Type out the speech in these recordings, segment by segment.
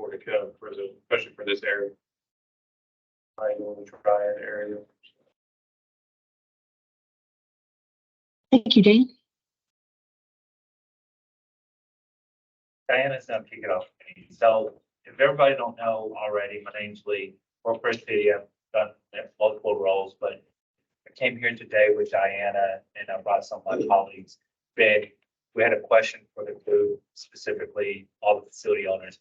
for the code for the, especially for this area. Triangle and triad area. Thank you, Dan. Diana's gonna kick it off. So if everybody don't know already, my name's Lee. Work for City. I've done multiple roles, but I came here today with Diana and I brought some of my colleagues. Ben, we had a question for the group, specifically all the facility owners.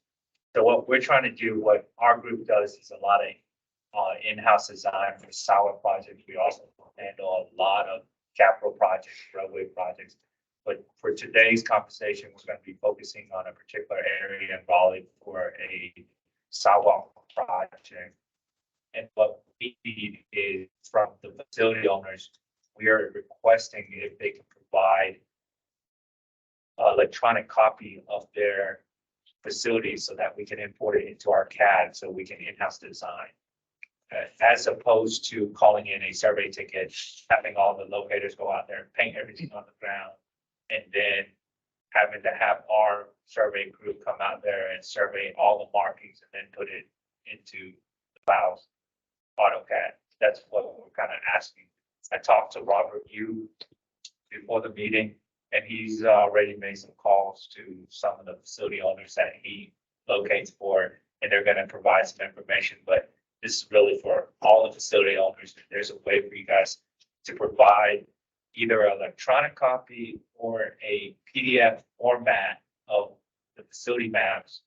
So what we're trying to do, what our group does is a lot of in-house design for solar projects. We also handle a lot of capital projects, roadway projects. But for today's conversation, we're going to be focusing on a particular area in Raleigh for a sidewalk project. And what we need is from the facility owners, we are requesting if they can provide electronic copy of their facilities so that we can import it into our CAD so we can in-house design. As opposed to calling in a survey ticket, having all the locators go out there and paint everything on the ground, and then having to have our survey crew come out there and survey all the markings and then put it into the files, AutoCAD. That's what we're kind of asking. I talked to Robert Yu before the meeting, and he's already made some calls to some of the facility owners that he locates for, and they're going to provide some information. But this is really for all the facility owners. There's a way for you guys to provide either an electronic copy or a PDF format of the facility maps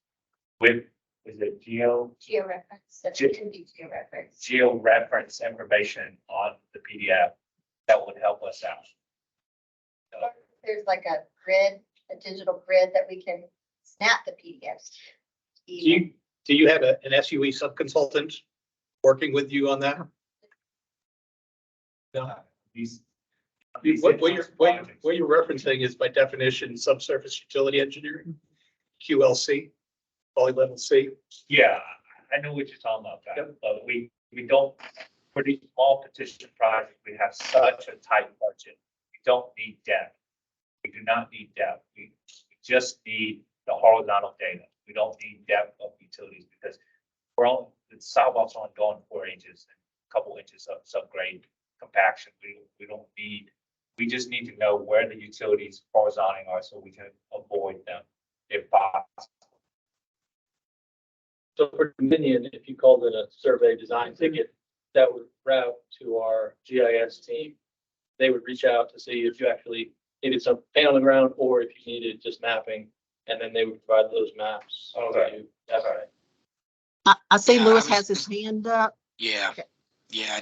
with, is it Georeference. That can be georeference. georeference information on the PDF that would help us out. So, There's like a grid, a digital grid that we can snap the PDFs. Do you have an SUE subconsultant working with you on that? No. these What you're referencing is by definition subsurface utility engineering, QLC, poly-level C. Yeah, I know what you're talking about, guys, but we don't, for these small petition projects, we have such a tight budget. We don't need depth. We do not need depth. We just need the horizontal data. We don't need depth of utilities because we're on, the sidewalks only going 4 inches, and a couple inches of subgrade compaction. We don't need, we just need to know where the utilities horizontally are so we can avoid them if possible. So for Dominion, if you called it a survey design ticket, that would route to our GIS team. They would reach out to see if you actually needed some paint on the ground or if you needed just mapping, and then they would provide those maps. Okay. to you. That's Okay. right. I see Yeah, Lewis I has was- his hand up. Yeah. Okay. Yeah,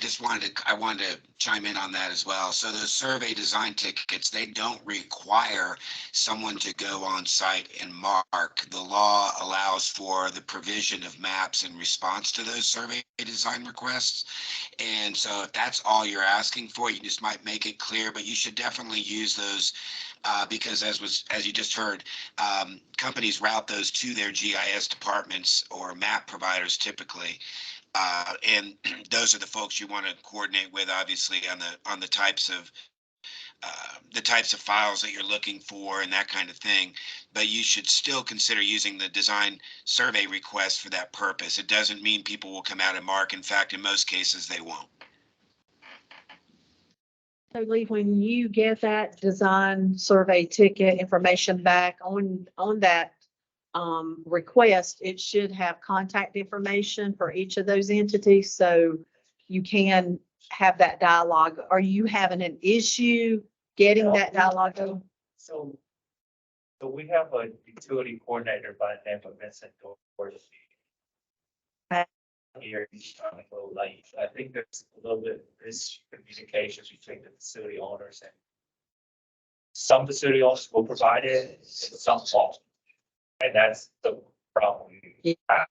I wanted to chime in on that as well. So those survey design tickets, they don't require someone to go on site and mark. The law allows for the provision of maps in response to those survey design requests. And so if that's all you're asking for, you just might make it clear, but you should definitely use those because as you just heard, companies route those to their GIS departments or map providers typically. And those are the folks you want to coordinate with, obviously, on the types of files that you're looking for and that kind of thing. But you should still consider using the design survey request for that purpose. It doesn't mean people will come out and mark. In fact, in most cases, they won't. So Lee, when you get that design survey ticket information back on that request, it should have contact information for each of those entities. So you can have that dialogue. Are you having an issue getting that dialogue going? So we have a utility coordinator by the name of Vincent Dorsey. Here, he's trying to go late. I think there's a little bit of miscommunications between the facility owners, and some facility owners will provide it and some won't. And that's the problem. Yeah.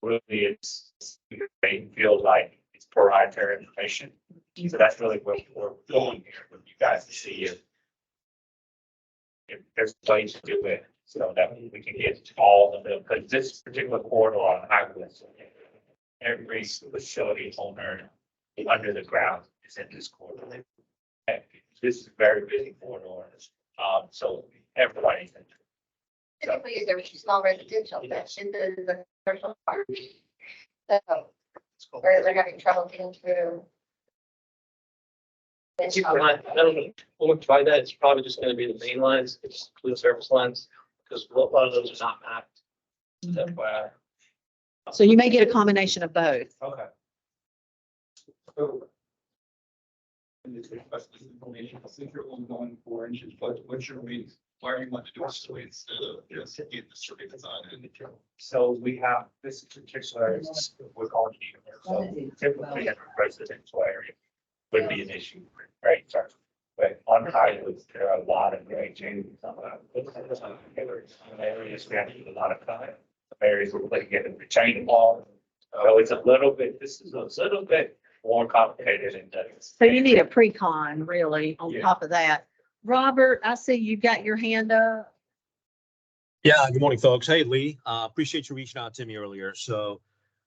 Really, it's, they feel like it's proprietary information. So that's really what we're going here with you guys to see if there's a way to do it so that we can get all of them. Because this particular corridor on highway, every facility owner under the ground is in this corridor. And this is a very busy corridor. So everybody's in. typically they're small residential, but into the commercial part. So where they're having trouble getting through. I don't know, we'll try that. It's probably just gonna be the main lines, it's blue surface lines, because a lot of those are not mapped. FYI. So you may get a combination of both. Okay. And this request this information, since you're only going 4 inches, what's your reason? Why are you want to do it this way instead of just get the survey design in the material? So we have, this particular, we're calling it, so typically in a residential area would be an issue, right? Sorry. But on highways, there are a lot of grade changes. Some areas we have to do a lot of time. Some areas we're putting it in the chain wall. So it's a little bit, this is a little bit more complicated and So you need a pre-con really on Yeah. top of that. Robert, I see you got your hand up. Yeah, good morning, folks. Hey, Lee, appreciate you reaching out to me earlier. So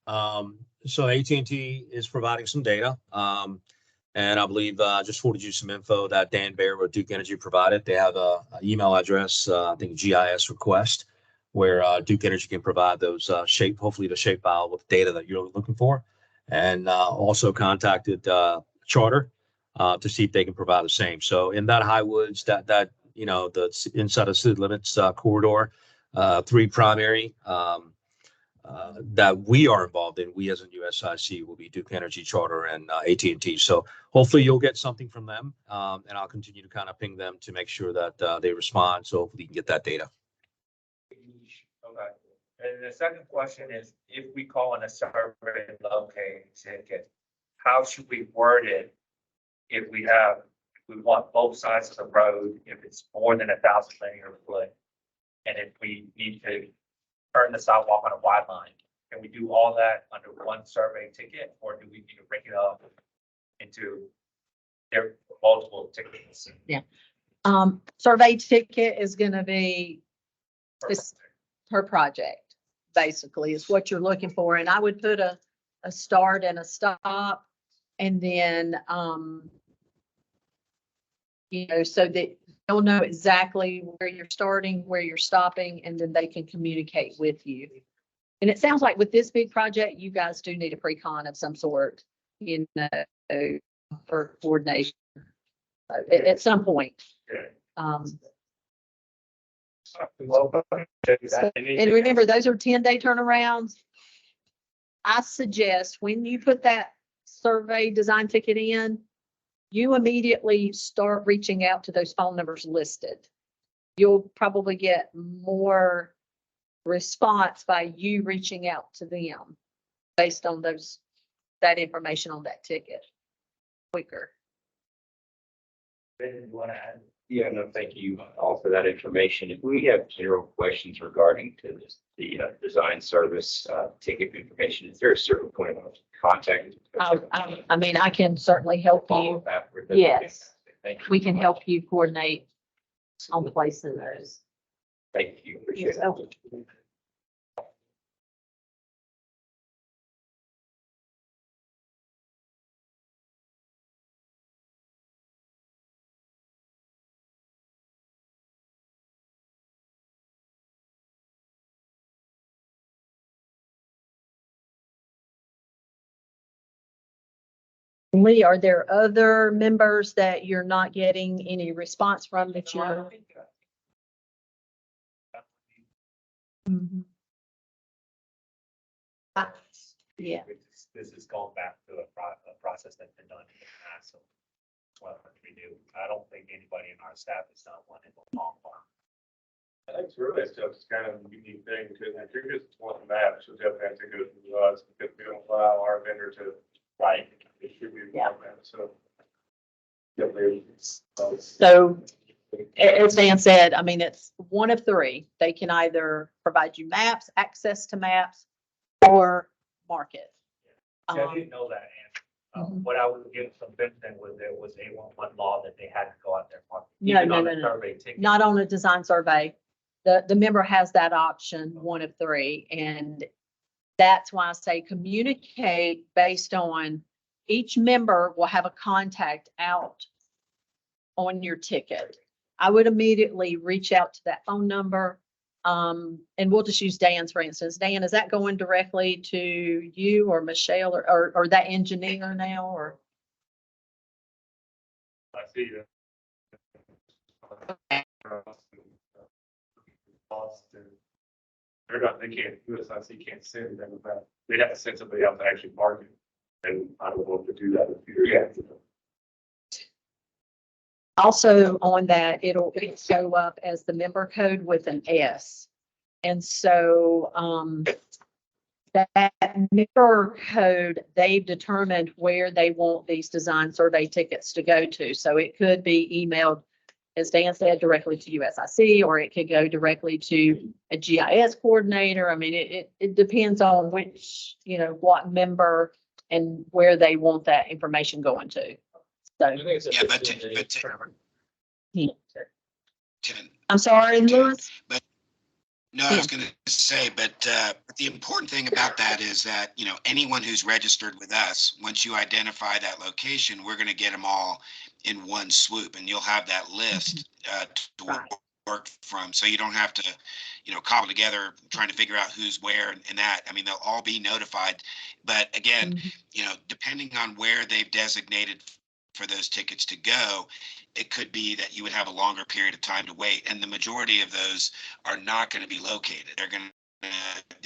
AT&T is providing some data. And I believe just forwarded you some info that Dan Bear with Duke Energy provided. They have a email address, I think GIS request, where Duke Energy can provide those hopefully the shape file with data that you're looking for. And also contacted Charter to see if they can provide the same. So in that Highwoods, that the inside of city limits corridor, 3 primary that we are involved in, we as a USIC will be Duke Energy, Charter, and AT&T. So hopefully you'll get something from them, and I'll continue to kind of ping them to make sure that they respond. So hopefully you can get that data. Okay. And the second question is, if we call in a survey locating ticket, how should we word it? If we want both sides of the road, if it's more than 1,000 linear foot, and if we need to turn the sidewalk on a wide line, can we do all that under one survey ticket, or do we need to break it up into their multiple tickets? Survey ticket is gonna be this per project, basically, is what you're looking for. And I would put a start and a stop, and then, so that they'll know exactly where you're starting, where you're stopping, and then they can communicate with you. And it sounds like with this big project, you guys do need a pre-con of some sort, for coordination at some point. And remember, those are 10-day turnarounds. I suggest when you put that survey design ticket in, you immediately start reaching out to those phone numbers listed. You'll probably get more response by you reaching out to them based on that information on that ticket quicker. Ben, you want to add? Yeah, no, thank you all for that information. If we have general questions regarding to this, the design service ticket information, is there a certain point of contact? I mean, I can certainly help Follow you. up after? Yes. Thank you. We can help you coordinate on placing those. Thank you. Appreciate it. Lee, are there other members that you're not getting any response from that you're? Mhm. Yeah. This is going back to a process that's been done in the past, so. Well, we do. I don't think anybody in our staff has done one in a long time. I think survey stuff is kind of a unique thing, because if you're just wanting maps, you'll definitely have to go through us, because we don't allow our vendor to write, distribute maps, so. Definitely. So as Dan said, I mean, it's one of 3. They can either provide you maps, access to maps, or market. See, I didn't know that, and what I was given from Benton was there was a one law that they had to go out there. and market, No, even no, on no, the no. survey ticket. Not on a design survey. The member has that option, one of 3, and that's why I say communicate based on each member will have a contact out on your ticket. I would immediately reach out to that phone number. and we'll just use Dan's for instance. Dan, is that going directly to you or Michelle or that engineer now or? I see that. Boston. They're not, they can't, USIC can't send them that. They'd have to send somebody else to actually market. And I don't know if to do that in the future. Yeah. Also on that, it'll show up as the member code with an S. And so, that member code, they've determined where they want these design survey tickets to go to. So it could be emailed, as Dan said, directly to USIC, or it could go directly to a GIS coordinator. I mean, it depends on which, what member and where they want that information going to. So, I think it's a Yeah, but 15 day I'm sorry, Louis. No, I was going to say, but the important thing about that is that, anyone who's registered with us, once you identify that location, we're going to get them all in one swoop, and you'll have that list to Right. work from. So you don't have to, cobble together trying to figure out who's where and that. I mean, they'll all be notified. But again, depending on where they've designated for those tickets to go, it could be that you would have a longer period of time to wait. And the majority of those are not going to be located. They're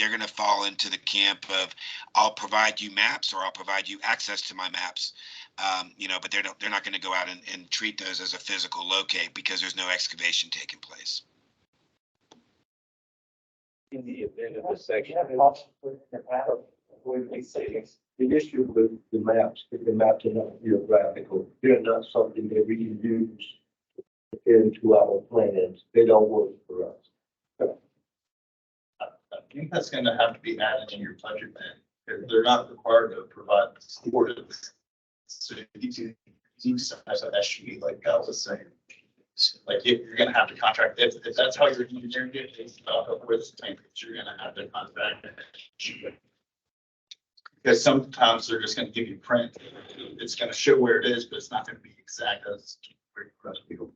going to fall into the camp of, I'll provide you maps or I'll provide you access to my maps. But they're not going to go out and treat those as a physical locate because there's no excavation taking place. In the event of a section. The issue with the maps, if the maps are not geographical, they're not something that we can use into our plans. They don't work for us. I think that's gonna have to be added in your budget then, because they're not required to provide supportive. So you size of SUV, like Gal was saying. Like you're gonna have to contract, if that's how you're engineering it, you're gonna have to contract. Because sometimes they're just gonna give you print, it's gonna show where it is, but it's not gonna be exact as where you press people.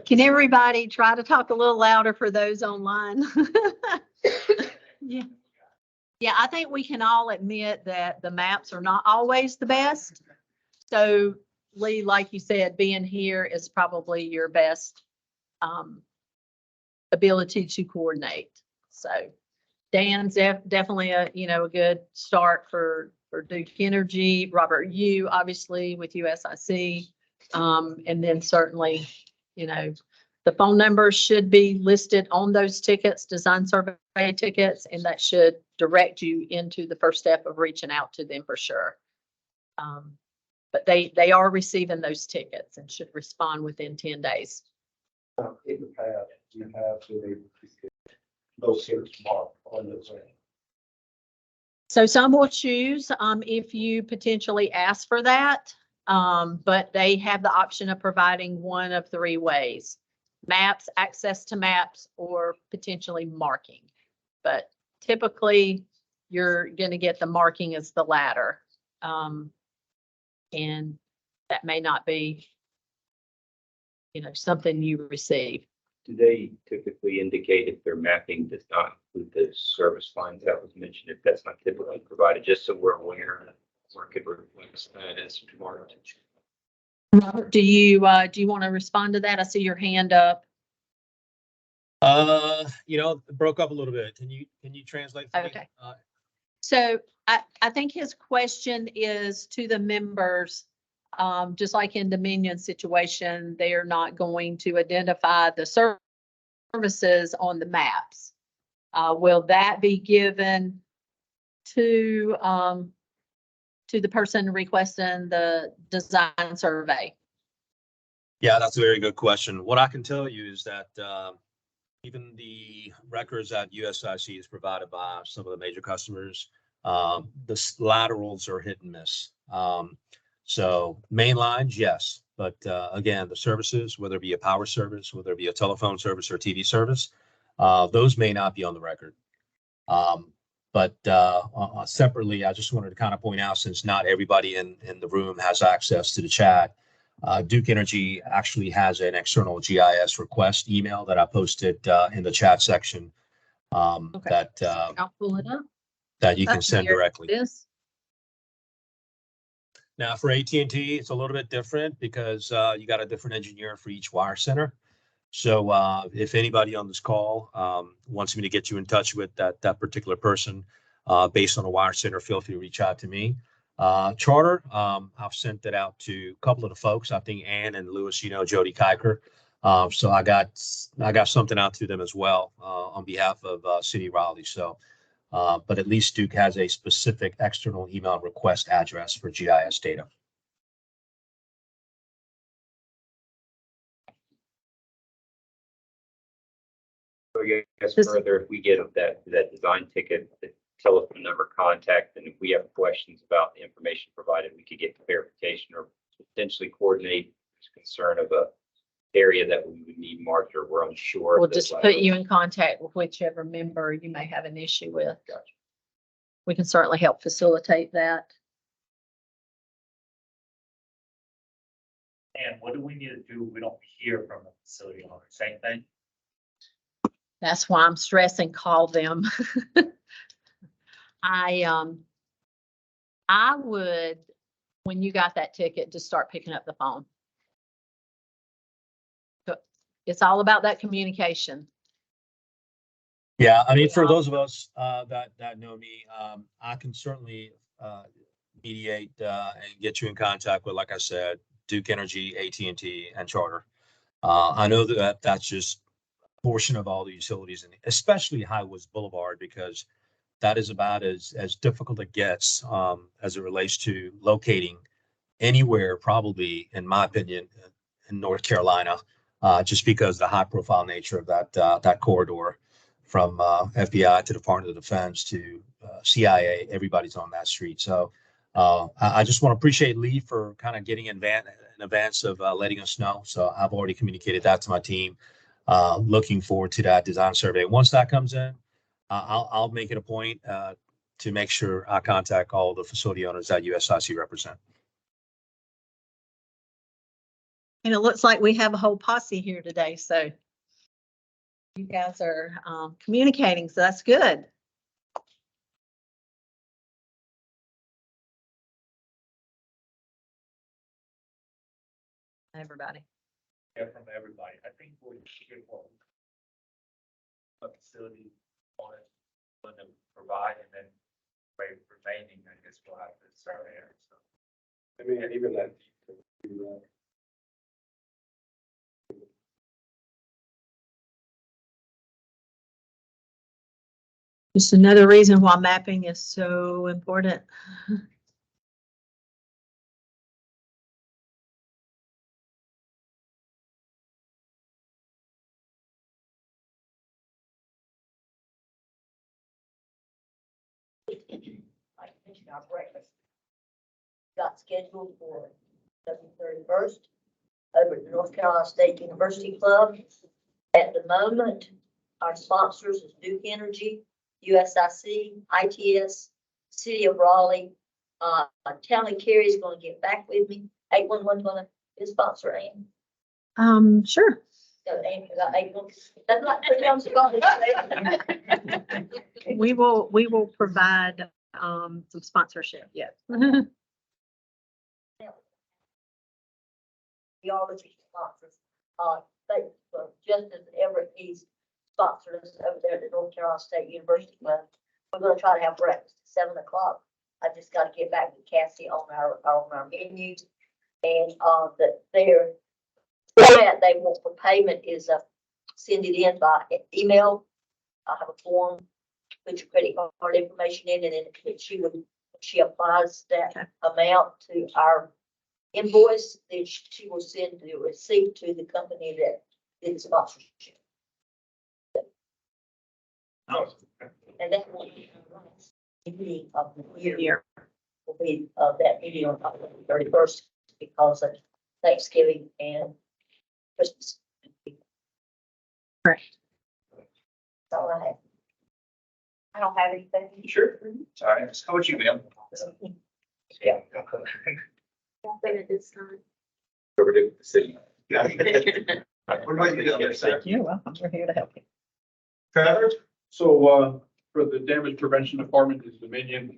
Can everybody try to talk a little louder for those online? Yeah. Yeah, I think we can all admit that the maps are not always the best. So Lee, like you said, being here is probably your best ability to coordinate. So Dan's definitely a good start for Duke Energy. Robert, you obviously with USIC, and then certainly, the phone numbers should be listed on those tickets, design survey tickets, and that should direct you into the first step of reaching out to them for sure. But they are receiving those tickets and should respond within 10 days. In the past, you have to locate mark on the plan. So some will choose if you potentially ask for that, but they have the option of providing one of three ways: maps, access to maps, or potentially marking. But typically, you're going to get the marking as the latter. And that may not be, something you receive. Do they typically indicate if their mapping does not include the service lines that was mentioned, if that's not typically provided, just so we're aware where could replace that as tomorrow? Robert, do you want to respond to that? I see your hand up. It broke up a little bit. Can you translate for me? Okay. So I think his question is to the members, just like in Dominion's situation, they are not going to identify the services on the maps. Will that be given to the person requesting the design survey? Yeah, that's a very good question. What I can tell you is that even the records that USIC is provided by some of the major customers, the laterals are hit and miss. So main lines, yes. But again, the services, whether it be a power service, whether it be a telephone service or TV service, those may not be on the record. But separately, I just wanted to kind of point out, since not everybody in the room has access to the chat, Duke Energy actually has an external GIS request email that I posted in the chat section Okay. that I'll pull it up. that you can Up send here, directly. This. Now for AT&T, it's a little bit different because you got a different engineer for each wire center. So if anybody on this call wants me to get you in touch with that particular person based on a wire center, feel free to reach out to me. Charter, I've sent it out to a couple of the folks. I think Ann and Louis, Jody Kiker. So I got something out to them as well on behalf of City Raleigh. So, but at least Duke has a specific external email request address for GIS data. So I guess This- further, if we get that design ticket, the telephone number contact, and if we have questions about the information provided, we could get clarification or potentially coordinate this concern of a area that we would need marked or we're unsure. We'll if just that's put like- you in contact with whichever member you may have an issue with. Gotcha. We can certainly help facilitate that. And what do we need to do? We don't hear from the facility owner. Same thing? That's why I'm stressing, call them. I would, when you got that ticket, just start picking up the phone. It's all about that communication. Yeah, I mean, for those of us that know me, I can certainly mediate and get you in contact with, like I said, Duke Energy, AT&T, and Charter. I know that's just a portion of all the utilities, and especially Highwoods Boulevard, because that is about as difficult it gets as it relates to locating anywhere, probably, in my opinion, in North Carolina, just because the high profile nature of that corridor from FBI to Department of Defense to CIA, everybody's on that street. So I just want to appreciate Lee for kind of getting in advance of letting us know. So I've already communicated that to my team. Looking forward to that design survey. Once that comes in, I'll make it a point to make sure I contact all the facility owners that USIC represent. And it looks like we have a whole posse here today, so you guys are communicating, so that's good. Everybody. Yeah, from everybody. I think we should want a facility on it, when to provide, and then remaining, I guess we'll have to start there. So I mean, even that. Just another reason why mapping is so important. I mentioned our breakfast. Got scheduled for February 31st over at the North Carolina State University Club. At the moment, our sponsors is Duke Energy, USIC, ITS, City of Raleigh. Tally Carey's gonna get back with me. 811 gonna be a sponsor, Ann. Sure. So Ann, got 811. That's not 3 months ago. We will provide some sponsorship, yes. The already sponsors, just as Everett, he's sponsored us over there at the North Carolina State University Club. We're gonna try to have breakfast at 7 o'clock. I just gotta get back with Cassie on our menu. And, their format they want for payment is, send it in by email. I have a form, put your credit card information in, and then she applies that amount to our invoice, then she will send the receipt to the company that did the sponsorship. And that will be the meeting of the year. Will be that meeting on October 31st because of Thanksgiving and Christmas. Correct. That's all I have. I don't have anything. Sure. All right. How about you, ma'am? Yeah. Over to the city. What about you, other side? You're welcome. We're here to help you. Travis? So, for the damage prevention department is Dominion,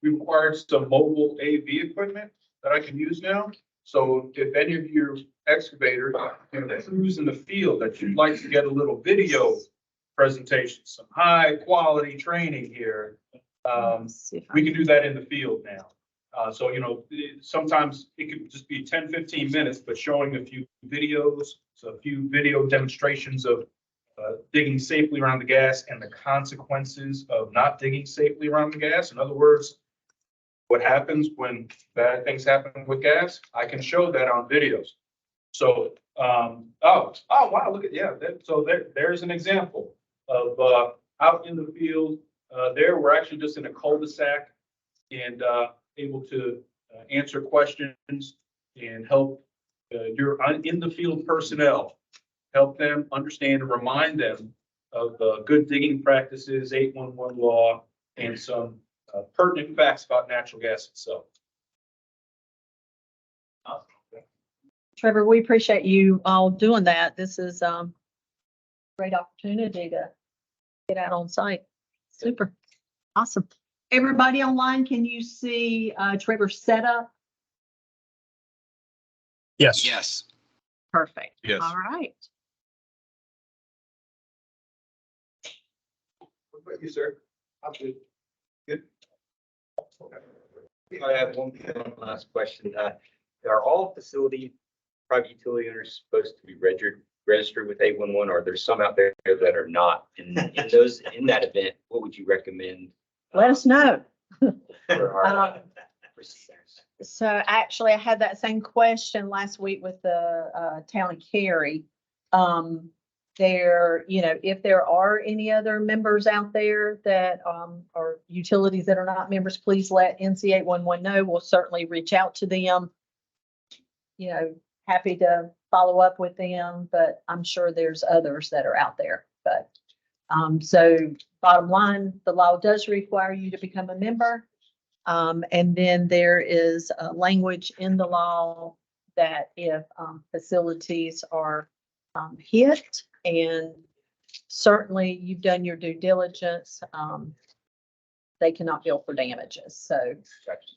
we required some mobile AV equipment that I can use now. So if any of your excavators and crews in the field that you'd like to get a little video presentation, some high quality training here, we can do that in the field now. So, sometimes it could just be 10, 15 minutes, but showing a few videos, so a few video demonstrations of digging safely around the gas and the consequences of not digging safely around the gas. In other words, what happens when bad things happen with gas? I can show that on videos. So, wow, look at, there's an example of out in the field. There, we're actually just in a cul-de-sac and able to answer questions and help your in the field personnel, help them understand and remind them of good digging practices, 811 law, and some pertinent facts about natural gas itself. Trevor, we appreciate you all doing that. This is great opportunity to get out on site. Super. Awesome. Everybody online, can you see Trevor's setup? Yes. Yes. Perfect. Yes. All right. What about you, sir? I'm good. Good. I have one last question. Are all facility, private utility owners supposed to be registered with 811? Or there's some out there that are not? In that event, what would you recommend? Let us know. For our procedures? So actually, I had that same question last week with the town of Cary. If there are any other members out there that are utilities that are not members, please let NC 811 know. We'll certainly reach out to them. Happy to follow up with them, but I'm sure there's others that are out there. But so bottom line, the law does require you to become a member. And then there is a language in the law that if facilities are hit, and certainly you've done your due diligence, they cannot bill for damages. So,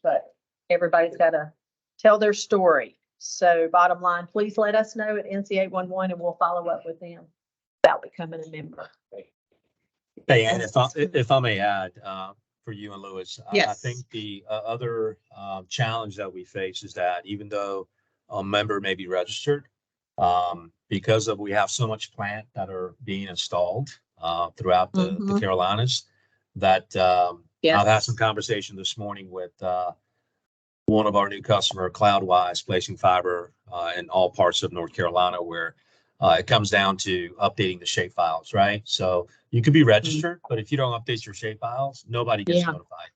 but everybody's got to tell their story. So bottom line, please let us know at NC 811 and we'll follow up with them about becoming a member. Hey, and if I may add, for you and Louis, I Yes. think the other challenge that we face is that even though a member may be registered, because we have so much plant that are being installed throughout the Carolinas, that Yes. I've had some conversation this morning with one of our new customer, Cloudwise, placing fiber in all parts of North Carolina, where it comes down to updating the shape files, right? So you could be registered, but if you don't update your shape files, nobody gets notified.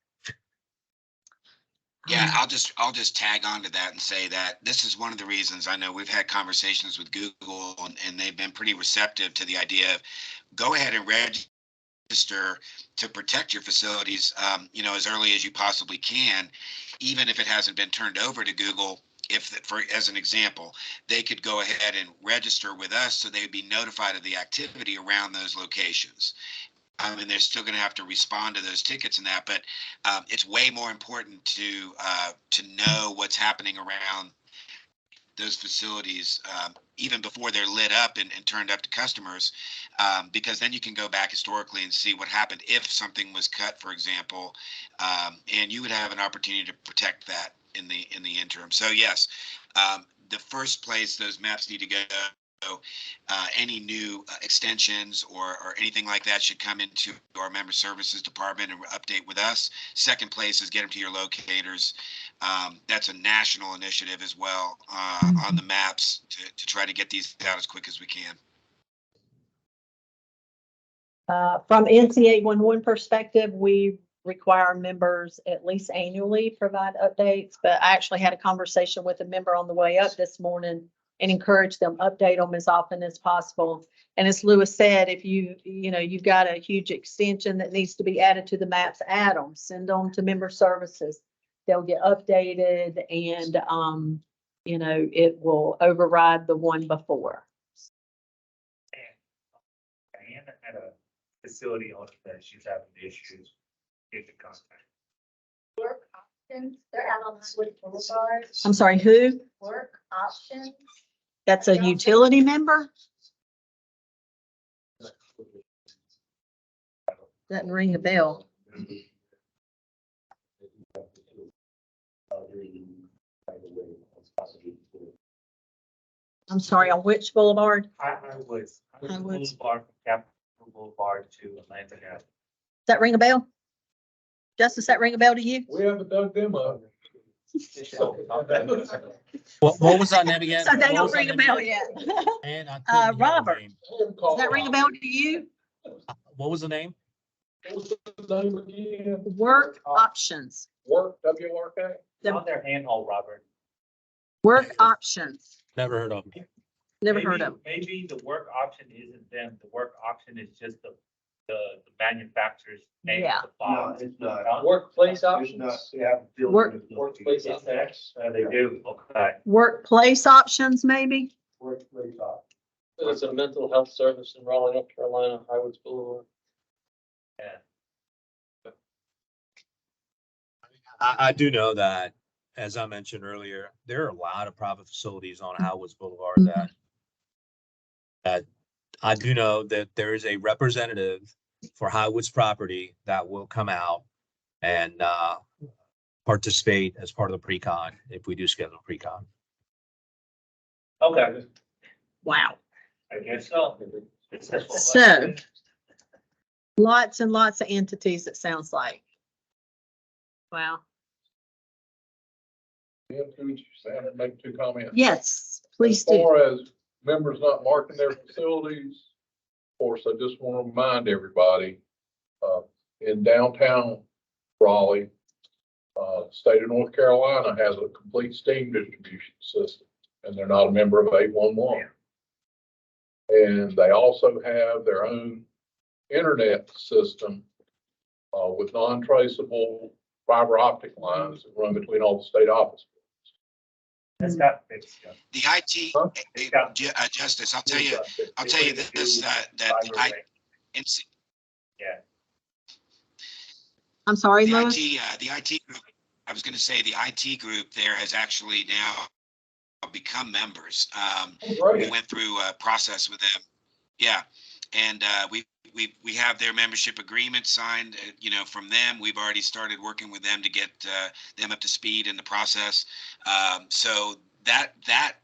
Yeah, I'll just tag on to that and say that this is one of the reasons. I know we've had conversations with Google and they've been pretty receptive to the idea of go ahead and register to protect your facilities, as early as you possibly can, even if it hasn't been turned over to Google. As an example, they could go ahead and register with us so they would be notified of the activity around those locations. I mean, they're still going to have to respond to those tickets and that, but it's way more important to know what's happening around those facilities, even before they're lit up and turned up to customers, because then you can go back historically and see what happened if something was cut, for example, and you would have an opportunity to protect that in the interim. So yes, the first place those maps need to go. Any new extensions or anything like that should come into our member services department and update with us. Second place is get them to your locators. That's a national initiative as well on the maps to try to get these out as quick as we can. From NC 811 perspective, we require members at least annually provide updates, but I actually had a conversation with a member on the way up this morning, and encourage them, update them as often as possible. And as Lewis said, if you've got a huge extension that needs to be added to the maps, add them, send them to member services. They'll get updated and, it will override the one before. Diana had a facility owner that she's having issues. Get the contact. Work options, they're out on Highwood Boulevard. I'm sorry, who? Work options. That's a utility member? Doesn't ring a bell. I'm sorry, on which boulevard? Highwoods Highwoods. Boulevard from Capitol Boulevard to Atlanta Ave. Does that ring a bell? Justice, that ring a bell to you? We haven't dug them up. What was that name again? So they What don't was that ring a name bell again? yet. And I couldn't hear the Robert. name. Does that ring a bell to you? What was the name? Work options. Work, WRK? It's on their handhold, Robert. Work options. Never heard of him. Never heard of. Maybe the work option isn't them. The work option is just the manufacturer's name. Yeah. Of the file. It's not. Workplace It's not, options. they have. Workplace It's that, they do, okay. Workplace options, maybe? Workplace options. It's a mental health service in Raleigh, North Carolina, Highwoods Boulevard. Yeah. I do know that, as I mentioned earlier, there are a lot of private facilities on Howard's Boulevard that I do know that there is a representative for Highwoods property that will come out and participate as part of the pre-con if we do schedule a pre-con. Okay, Wow. I guess so. So, lots and lots of entities, it sounds like. Wow. Make two comments. Yes, please As do. far as members not marking their facilities, of course, I just want to remind everybody, in downtown Raleigh, state of North Carolina has a complete steam distribution system, and they're not a member of 811. And they also have their own internet system, with non-traceable fiber optic lines that run between all the state offices. That's got fixed. Yeah. The IT, Huh? Justice, I'll tell you this, that Yeah. I'm sorry, the Louis? the IT group, I was gonna say the IT group there has actually now become members. We went through a process with them. Yeah. And we have their membership agreement signed, from them. We've already started working with them to get them up to speed in the process. So that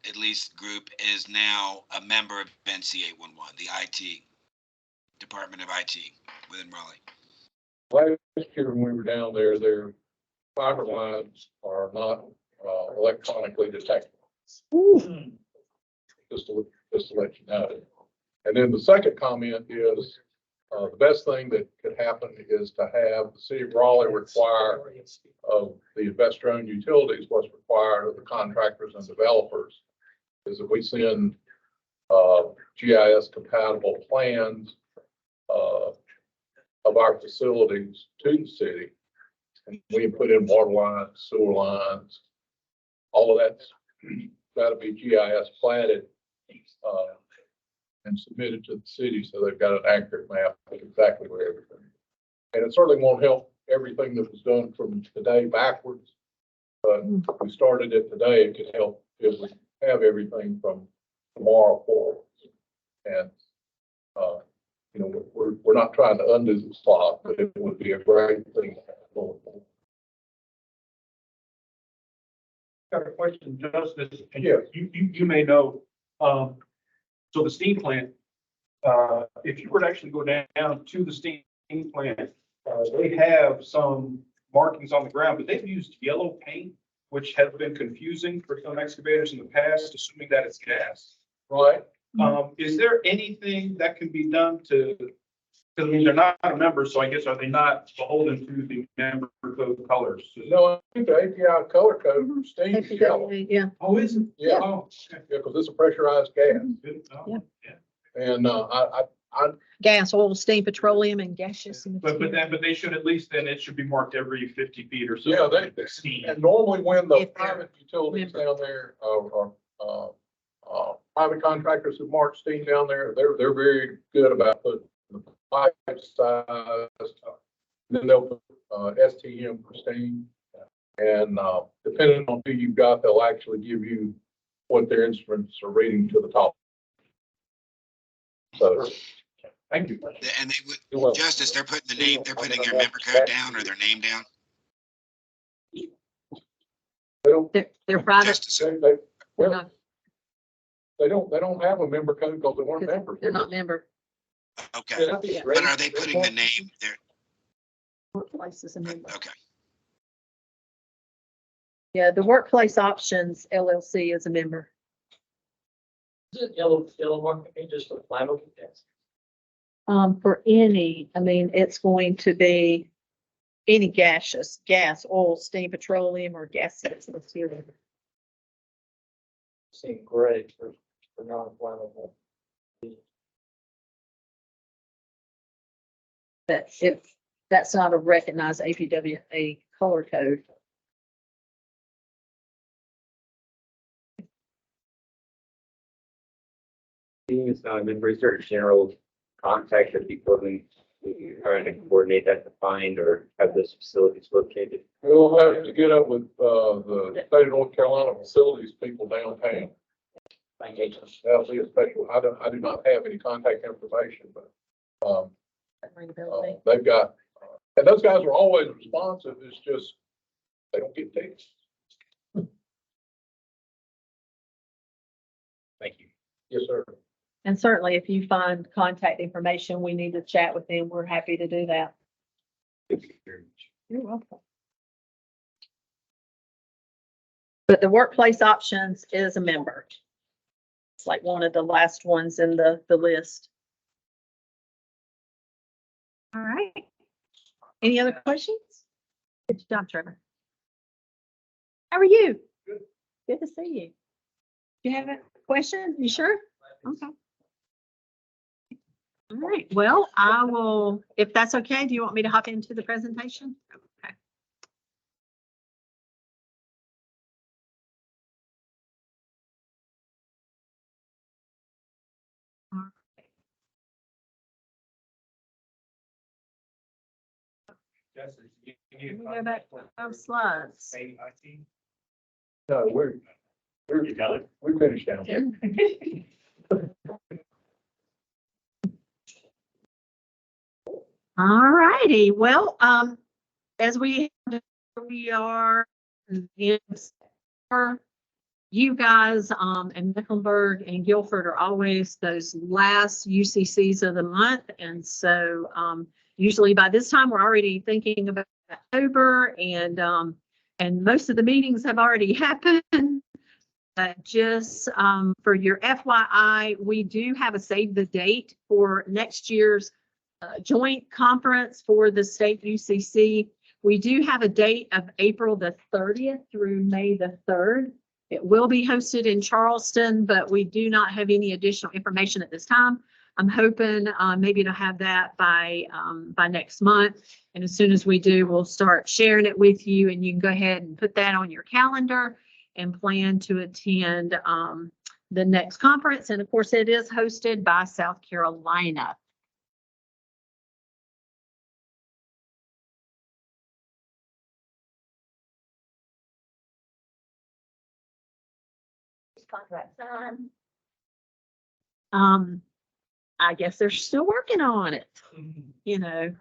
at least group is now a member of NC 811, the IT, Department of IT within Raleigh. Last year when we were down there, their fiber lines are not electronically detectable. Just to let you know. And then the second comment is, the best thing that could happen is to have the city of Raleigh require of the investor-owned utilities, what's required of the contractors and developers, is that we send GIS compatible plans of our facilities to the city. And we put in water lines, sewer lines, all of that's got to be GIS platted and submitted to the city, so they've got an accurate map of exactly where everything is. And it certainly won't help everything that was done from today backwards, but if we started it today, it could help if we have everything from tomorrow forward. And we're not trying to undo the clock, but it would be a great thing to have going forward. Got a question, Justice. And Yes. You may know, so the steam plant, if you were to actually go down to the steam plant, they have some markings on the ground, but they've used yellow paint, which has been confusing for some excavators in the past, assuming that it's gas. Right? Is there anything that can be done to Because I mean, they're not a member, so I guess are they not beholden to the member code colors? No, I think the API color code for steam is yellow. Yeah. Oh, is it? Yeah. Oh, okay. Yeah, because it's a pressurized gas. Good. Oh, Yeah. And, Gas, oil, steam, petroleum, and gaseous. But they should at least, then it should be marked every 50 feet or so. yeah, and normally when the If they're private utilities member. down there, private contractors who mark steam down there, they're very good about putting the pipe size. Then they'll put, STM for steam. And, depending on who you've got, they'll actually give you what their instruments are reading to the top. So. Thank you. And they You're would, welcome. Justice, they're putting the name, they're putting your member code down or their name down? They don't, They're private. Justice, they, They're well, not, they don't have a member code because they weren't members. they're not member. okay. Yeah. But are they putting the name there? Workplace is a member. Okay. Yeah, the Workplace Options LLC is a member. Is it yellow mark, just for flammable gas? For any, I mean, it's going to be any gaseous, gas, oil, steam, petroleum, or gaseous material. Seeing gray for non-flammable. But if that's not a recognized APWA color code. Being it's not a member, is there a general contact that people are trying to coordinate that to find or have those facilities located? We'll have to get up with, the state of North Carolina facilities people downtown. That'll be a special, I do not have any contact information, but, they've got, and those guys are always responsive. It's just, they don't get tickets. Thank you. Yes, sir. And certainly if you find contact information, we need to chat with them. We're happy to do that. Thank you very much. You're welcome. But the Workplace Options is a member. It's like one of the last ones in the list. All right. Any other questions? Good job, Trevor. How are you? Good. Good to see you. Do you have a question? You sure? Okay. All right. Well, I will, if that's okay, do you want me to hop into the presentation? Okay. All right. Justice, you Let need me to go back to those slides. No, we're finished down here. All righty. Well, as we are in September, you guys, and Mecklenburg and Guilford are always those last UCCs of the month. And so, usually by this time, we're already thinking about October and most of the meetings have already happened. Just, for your FYI, we do have a save the date for next year's joint conference for the state UCC. We do have a date of April the 30th through May the 3rd. It will be hosted in Charleston, but we do not have any additional information at this time. I'm hoping maybe to have that by next month. And as soon as we do, we'll start sharing it with you and you can go ahead and put that on your calendar and plan to attend the next conference. And of course, it is hosted by South Carolina. Contract signed. I guess they're still working on it, you know.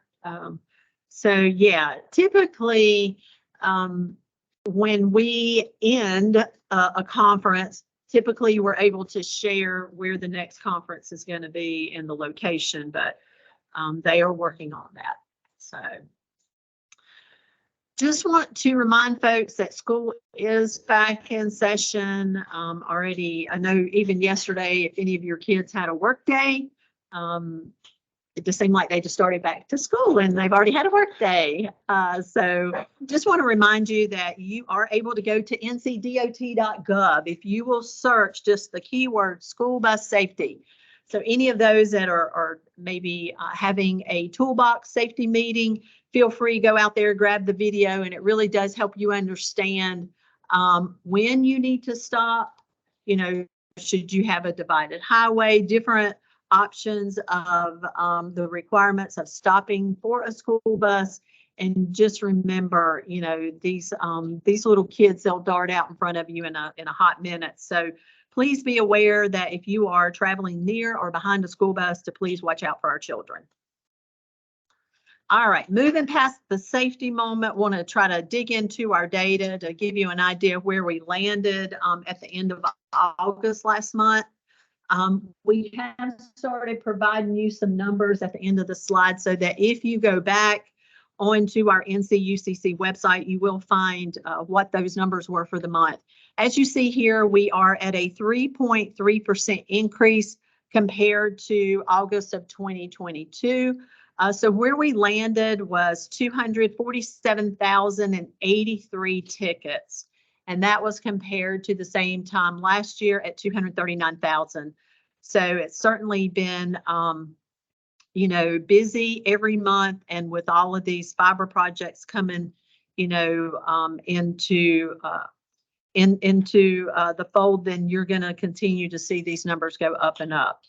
So yeah, typically, when we end a conference, typically we're able to share where the next conference is going to be and the location, but they are working on that. So just want to remind folks that school is back in session already. I know even yesterday, if any of your kids had a work day, it just seemed like they just started back to school and they've already had a work day. So just want to remind you that you are able to go to ncdot.gov. If you will search just the keyword school bus safety. So any of those that are maybe having a toolbox safety meeting, feel free, go out there, grab the video, and it really does help you understand when you need to stop, you know, should you have a divided highway, different options of the requirements of stopping for a school bus. And just remember, you know, these little kids, they'll dart out in front of you in a hot minute. So please be aware that if you are traveling near or behind a school bus, to please watch out for our children. All right, moving past the safety moment, want to try to dig into our data to give you an idea of where we landed at the end of August last month. We have started providing you some numbers at the end of the slide so that if you go back onto our NCUCC website, you will find what those numbers were for the month. As you see here, we are at a 3.3% increase compared to August of 2022. So where we landed was 247,083 tickets. And that was compared to the same time last year at 239,000. So it's certainly been, you know, busy every month. And with all of these fiber projects coming, you know, into the fold, then you're going to continue to see these numbers go up and up.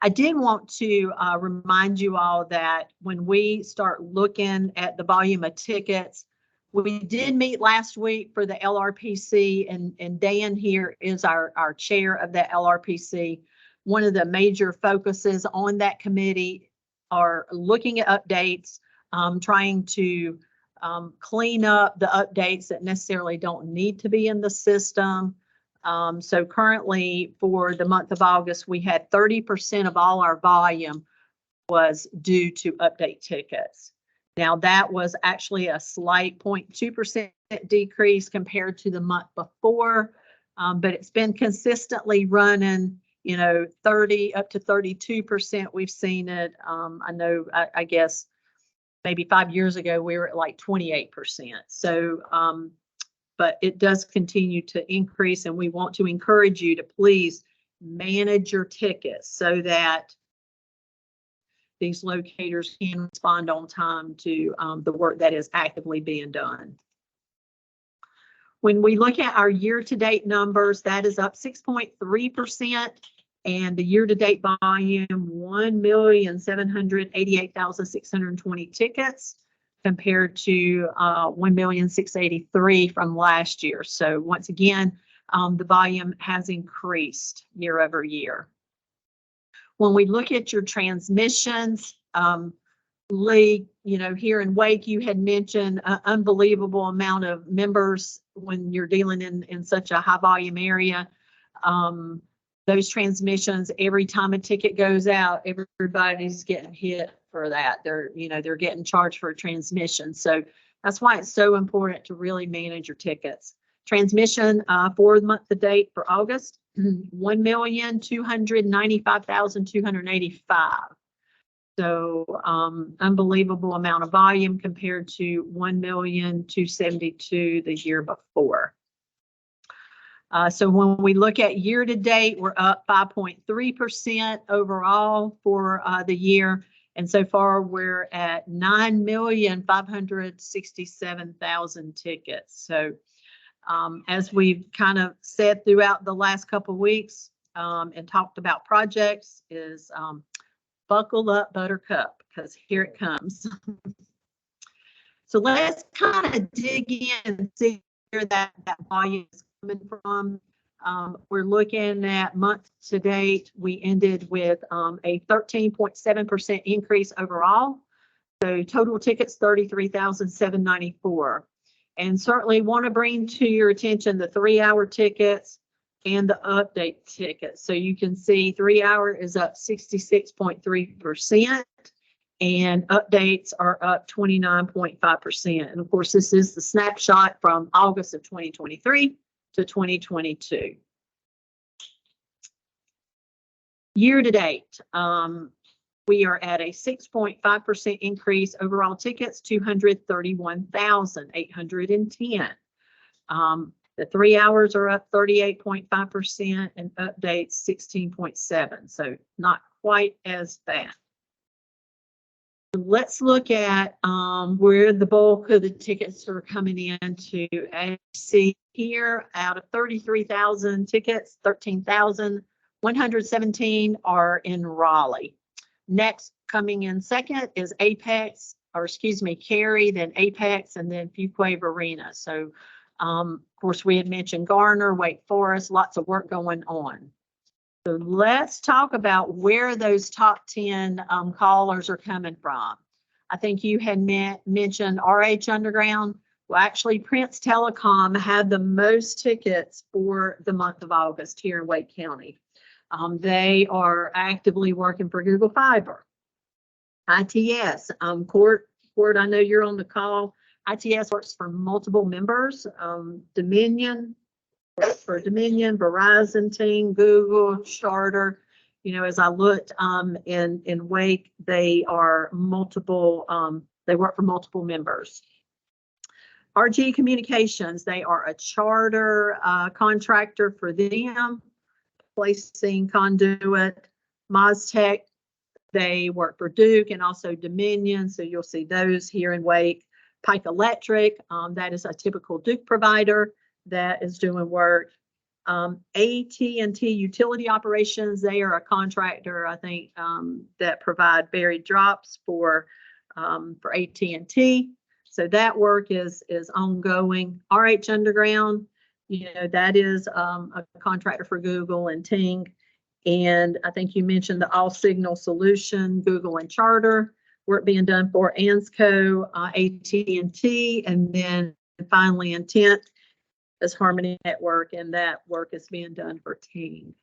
I did want to remind you all that when we start looking at the volume of tickets, we did meet last week for the LRPC, and Dan here is our chair of the LRPC. One of the major focuses on that committee are looking at updates, trying to clean up the updates that necessarily don't need to be in the system. So currently for the month of August, we had 30% of all our volume was due to update tickets. Now that was actually a slight 0.2% decrease compared to the month before, but it's been consistently running, you know, 30 up to 32%. We've seen it. I know, I guess maybe 5 years ago, we were at like 28%. So, but it does continue to increase, and we want to encourage you to please manage your tickets so that these locators can respond on time to the work that is actively being done. When we look at our year-to-date numbers, that is up 6.3%, and the year-to-date volume, 1,788,620 tickets, compared to 1,683,000 from last year. So once again, the volume has increased year over year. When we look at your transmissions, Lee, you know, here in Wake, you had mentioned an unbelievable amount of members when you're dealing in such a high volume area. Those transmissions, every time a ticket goes out, everybody's getting hit for that. They're getting charged for a transmission. So that's why it's so important to really manage your tickets. Transmission for the month to date for August, 1,295,285. So unbelievable amount of volume compared to 1,272,000 the year before. So when we look at year to date, we're up 5.3% overall for the year. And so far, we're at 9,567,000 tickets. So as we've kind of said throughout the last couple of weeks and talked about projects, is buckle up, Buttercup, because here it comes. So let's kind of dig in and see where that volume is coming from. We're looking at month to date. We ended with a 13.7% increase overall. So total tickets, 33,794. And certainly want to bring to your attention the 3-hour tickets and the update tickets. So you can see 3-hour is up 66.3% and updates are up 29.5%. And of course, this is the snapshot from August of 2023 to 2022. Year to date, we are at a 6.5% increase. Overall tickets, 231,810. The 3 hours are up 38.5% and updates 16.7. So not quite as bad. Let's look at where the bulk of the tickets are coming into. As you see here, out of 33,000 tickets, 13,117 are in Raleigh. Next, coming in second is Apex, or excuse me, Cary, then Apex, and then Fuquay Arena. So, of course, we had mentioned Garner, Wake Forest, lots of work going on. So let's talk about where those top 10 callers are coming from. I think you had mentioned RH Underground. Well, actually, Prince Telecom had the most tickets for the month of August here in Wake County. They are actively working for Google Fiber. ITS, Court, I know you're on the call. ITS works for multiple members. Dominion, for Dominion, Verizon, Ting, Google, Charter. You know, as I looked in Wake, they are multiple, they work for multiple members. RG Communications, they are a charter contractor for them, placing conduit. MozTech, they work for Duke and also Dominion, so you'll see those here in Wake. Pike Electric, that is a typical Duke provider that is doing work. AT&T Utility Operations, they are a contractor, I think, that provide buried drops for AT&T. So that work is ongoing. RH Underground, you know, that is a contractor for Google and Ting. And I think you mentioned the All Signal Solution, Google and Charter, work being done for ANSCO, AT&T, and then finally Intent is Harmony Network, and that work is being done for Ting.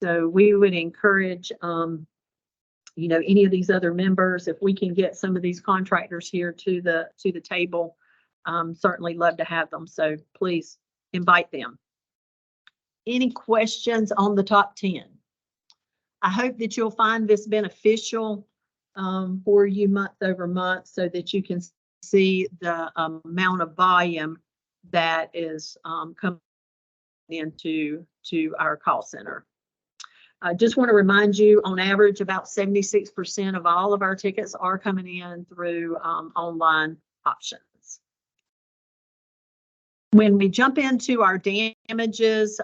So we would encourage, you know, any of these other members, if we can get some of these contractors here to the table, certainly love to have them. So please invite them. Any questions on the top 10? I hope that you'll find this beneficial for you month over month so that you can see the amount of volume that is coming into our call center. I just want to remind you, on average, about 76% of all of our tickets are coming in through online options. When we jump into our damages,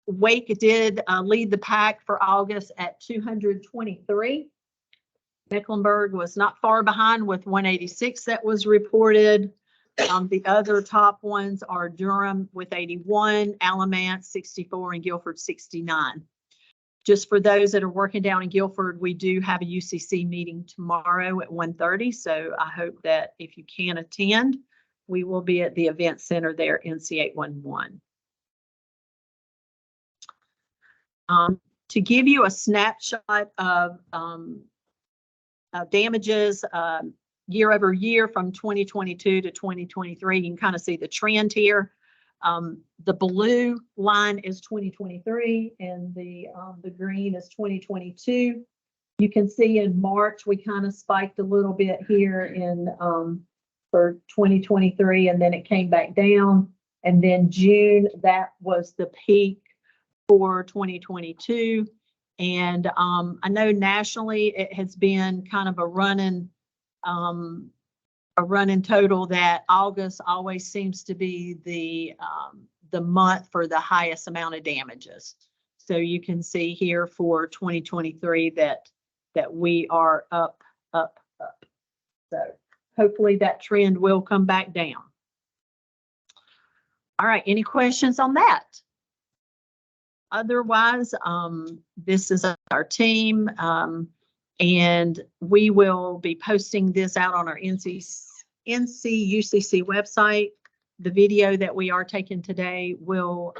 Wake did lead the pack for August at 223. Mecklenburg was not far behind with 186 that was reported. The other top ones are Durham with 81, Alamance 64, and Guilford 69. Just for those that are working down in Guilford, we do have a UCC meeting tomorrow at 1:30. So I hope that if you can attend, we will be at the event center there, NC 811. To give you a snapshot of damages year over year from 2022 to 2023, you can kind of see the trend here. The blue line is 2023 and the green is 2022. You can see in March, we kind of spiked a little bit here in for 2023, and then it came back down. And then June, that was the peak for 2022. And I know nationally it has been kind of a running total that August always seems to be the month for the highest amount of damages. So you can see here for 2023 that we are up. So hopefully that trend will come back down. All right, any questions on that? Otherwise, this is our team, and we will be posting this out on our UCC website. The video that we are taking today will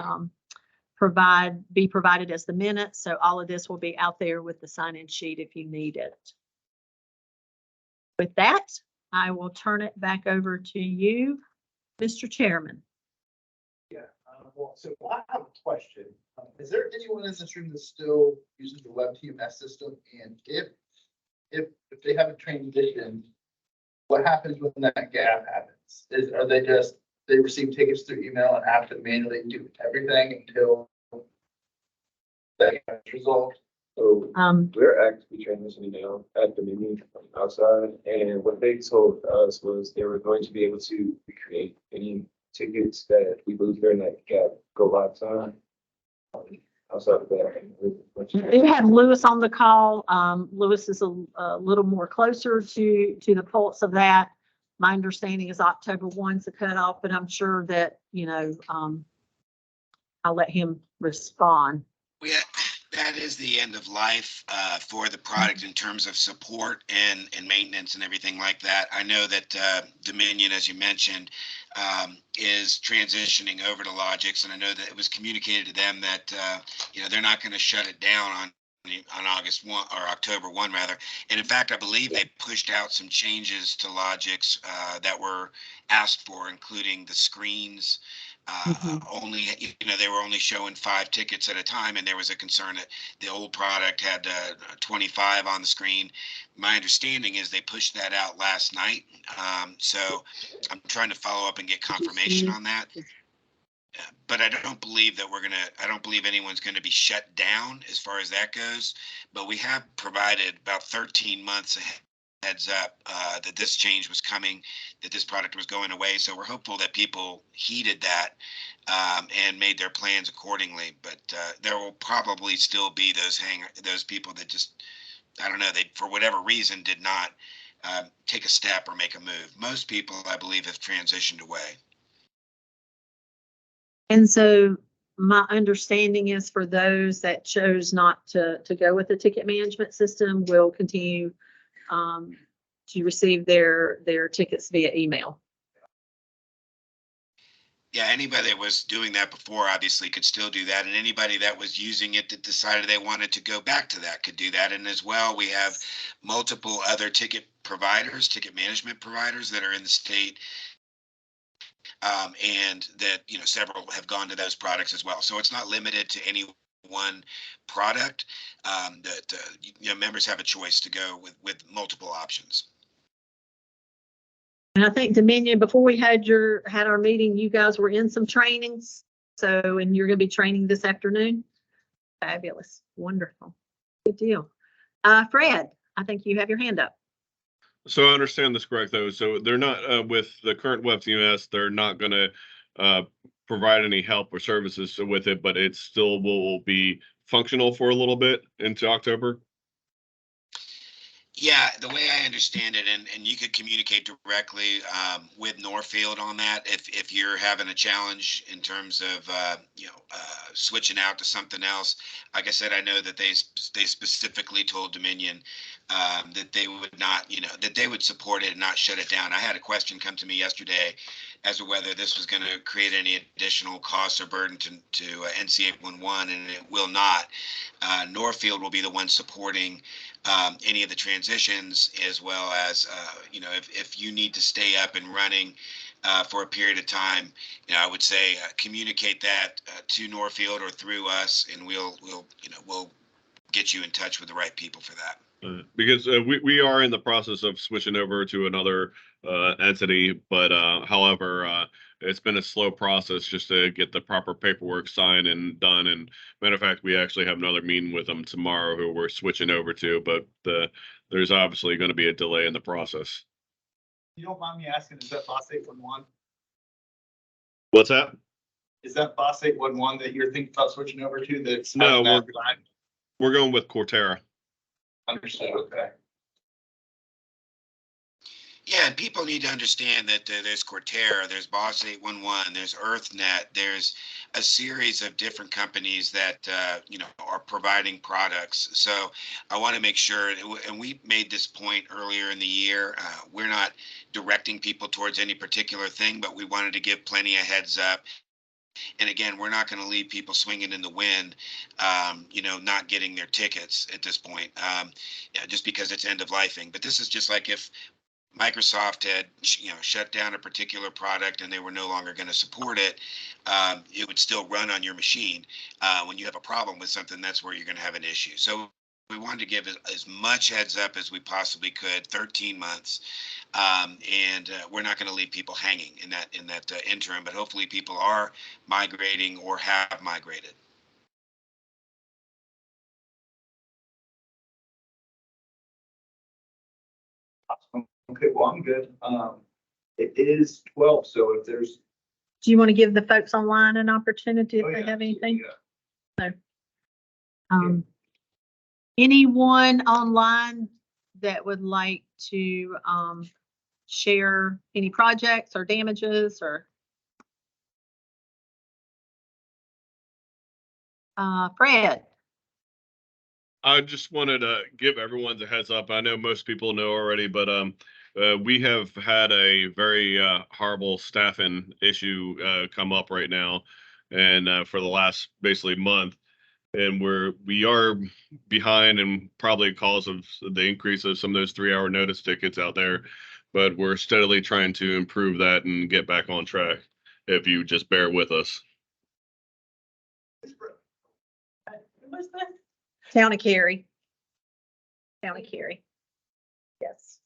be provided as the minutes, so all of this will be out there with the sign-in sheet if you need it. With that, I will turn it back over to you, Mr. Chairman. Yeah, So I have a question. Is there anyone in this room that still uses the web TMS system? And if they haven't transitioned, what happens when that gap happens? Are they just, they receive tickets through email and have to manually do everything until that gets resolved? So Um, we're actively transitioning now at the meeting outside, and what they told us was they were going to be able to recreate any tickets that we lose during that gap go live time. Outside of that. we had Lewis on the call. Lewis is a little more closer to the pulse of that. My understanding is October 1's the cutoff, but I'm sure that, I'll let him respond. Yeah, that is the end of life for the product in terms of support and maintenance and everything like that. I know that Dominion, as you mentioned, is transitioning over to Logix, and I know that it was communicated to them that they're not going to shut it down on August 1 or October 1 rather. And in fact, I believe they pushed out some changes to Logix that were asked for, including the screens. Only, they were only showing 5 tickets at a time, and there was a concern that the old product had 25 on the screen. My understanding is they pushed that out last night. So I'm trying to follow up and get confirmation on that. But I don't believe anyone's going to be shut down as far as that goes. But we have provided about 13 months heads up that this change was coming, that this product was going away. So we're hopeful that people heeded that and made their plans accordingly. But there will probably still be those people that just, I don't know, they for whatever reason did not take a step or make a move. Most people, I believe, have transitioned away. And so my understanding is for those that chose not to go with the ticket management system will continue to receive their tickets via email. Yeah, anybody that was doing that before obviously could still do that. And anybody that was using it that decided they wanted to go back to that could do that. And as well, we have multiple other ticket management providers that are in the state. And that, several have gone to those products as well. So it's not limited to any one product. Members have a choice to go with multiple options. And I think Dominion, before we had our meeting, you guys were in some trainings. So, and you're going to be training this afternoon. Fabulous. Wonderful. Good deal. Fred, I think you have your hand up. So I understand this correct, though. So they're not with the current web TMS, they're not going to provide any help or services with it, but it still will be functional for a little bit into October. Yeah, the way I understand it, and you could communicate directly with Northfield on that if you're having a challenge in terms of switching out to something else. Like I said, I know that they specifically told Dominion that they would not, that they would support it and not shut it down. I had a question come to me yesterday as to whether this was going to create any additional costs or burden to NC 811, and it will not. Northfield will be the one supporting any of the transitions, as well as, if you need to stay up and running for a period of time, I would say communicate that to Northfield or through us, and we'll get you in touch with the right people for that. Because we are in the process of switching over to another entity, but however, it's been a slow process just to get the proper paperwork signed and done. And matter of fact, we actually have another meeting with them tomorrow who we're switching over to, but there's obviously going to be a delay in the process. You don't mind me asking, is that Boss 811? What's that? Is that Boss 811 that you're thinking about switching over to? That's No, we're going with Cortera. Understood. Okay. Yeah, and people need to understand that there's Cortera, there's Boss 811, there's EarthNet, there's a series of different companies that are providing products. So I want to make sure, and we made this point earlier in the year, we're not directing people towards any particular thing, but we wanted to give plenty of heads up. And again, we're not going to leave people swinging in the wind, not getting their tickets at this point, just because it's end of lifing. But this is just like if Microsoft had, shut down a particular product and they were no longer going to support it, it would still run on your machine. When you have a problem with something, that's where you're going to have an issue. So we wanted to give as much heads up as we possibly could, 13 months. And we're not going to leave people hanging in that interim, but hopefully people are migrating or have migrated. Okay, well, I'm good. It is 12, so if there's. Do you want to give the folks online an opportunity if Oh, they yeah, have anything? yeah. Um, anyone online that would like to, share any projects or damages or? Fred, I just wanted to give everyone a heads up. I know most people know already, but we have had a very horrible staffing issue come up right now, and for the last basically month, and we are behind, and probably cause of the increase of some of those 3-hour notice tickets out there, but we're steadily trying to improve that and get back on track. If you just bear with us. Town of Cary. Town of Cary. Yes.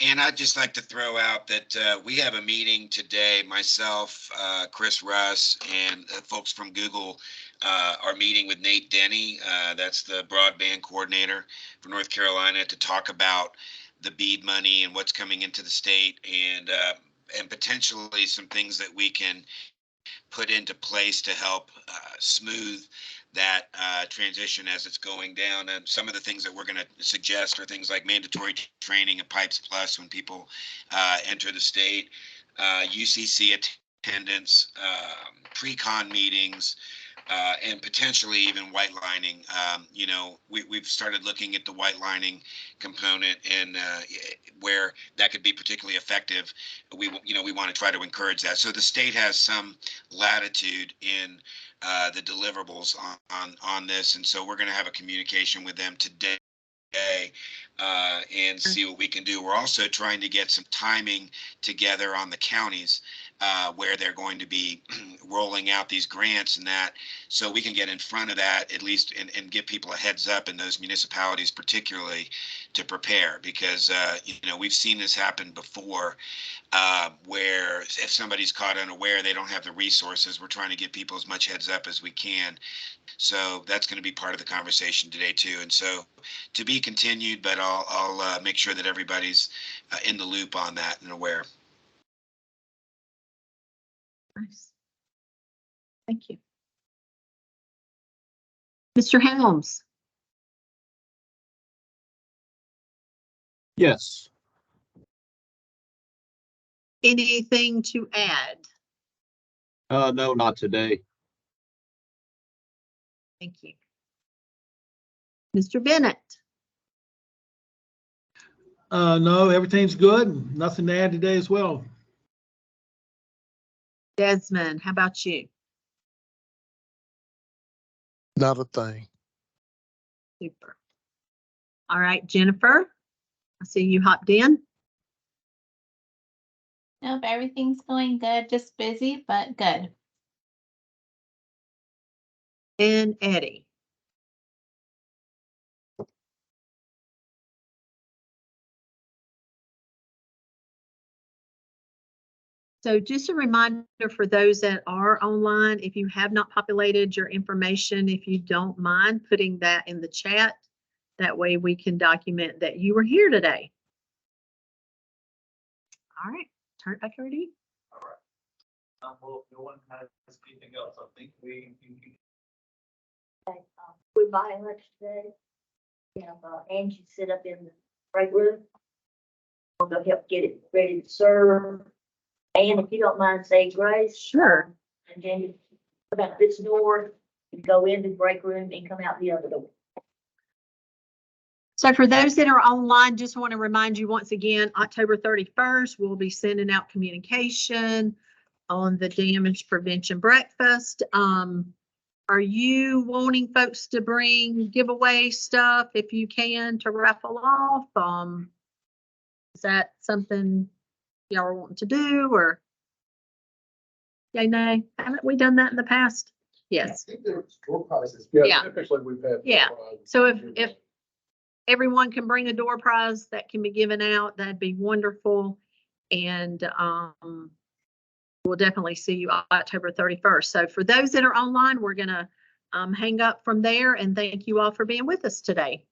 And I'd just like to throw out that we have a meeting today, myself, Chris Russ, and folks from Google are meeting with Nate Denny. That's the broadband coordinator for North Carolina, to talk about the BEAD money and what's coming into the state, and potentially some things that we can put into place to help smooth that transition as it's going down. And some of the things that we're going to suggest are things like mandatory training of Pipes Plus when people enter the state, UCC attendance, pre-con meetings, and potentially even white lining. We've started looking at the white lining component, and where that could be particularly effective. We want to try to encourage that. So the state has some latitude in the deliverables on this, and so we're going to have a communication with them today. And see what we can do. We're also trying to get some timing together on the counties where they're going to be rolling out these grants and that, so we can get in front of that at least, and give people a heads up in those municipalities particularly to prepare, because we've seen this happen before, where if somebody's caught unaware, they don't have the resources. We're trying to give people as much heads up as we can. So that's going to be part of the conversation today too. And so to be continued, but I'll make sure that everybody's in the loop on that and aware. Nice. Thank you. Mr. Helms. Yes. Anything to add? No, not today. Thank you. Mr. Bennett. No, everything's good. Nothing to add today as well. Desmond, how about you? Not a thing. Super. All right, Jennifer, I see you hopped in. Nope, everything's going good, just busy, but good. And Eddie. So just a reminder for those that are online, if you have not populated your information, if you don't mind putting that in the chat, that way we can document that you were here today. All right, turn it back over to you. All right. Well, if no one has anything else, I think we We're buying lunch today. We have Angie sit up in the break room. We'll go help get it ready to serve. And if you don't mind, say grace. Sure. And then you come out this door, you go in the break room and come out the other door. So for those that are online, just want to remind you once again, October 31st, we'll be sending out communication on the damage prevention breakfast. Are you wanting folks to bring giveaway stuff if you can to raffle off? that something y'all are wanting to do or? Yay, nay? Haven't we done that in the past? Yes. I think there was door prizes. Yeah. Typically, we've had. Yeah. So if everyone can bring a door prize that can be given out, that'd be wonderful. And we'll definitely see you October 31st. So for those that are online, we're gonna hang up from there and thank you all for being with us today.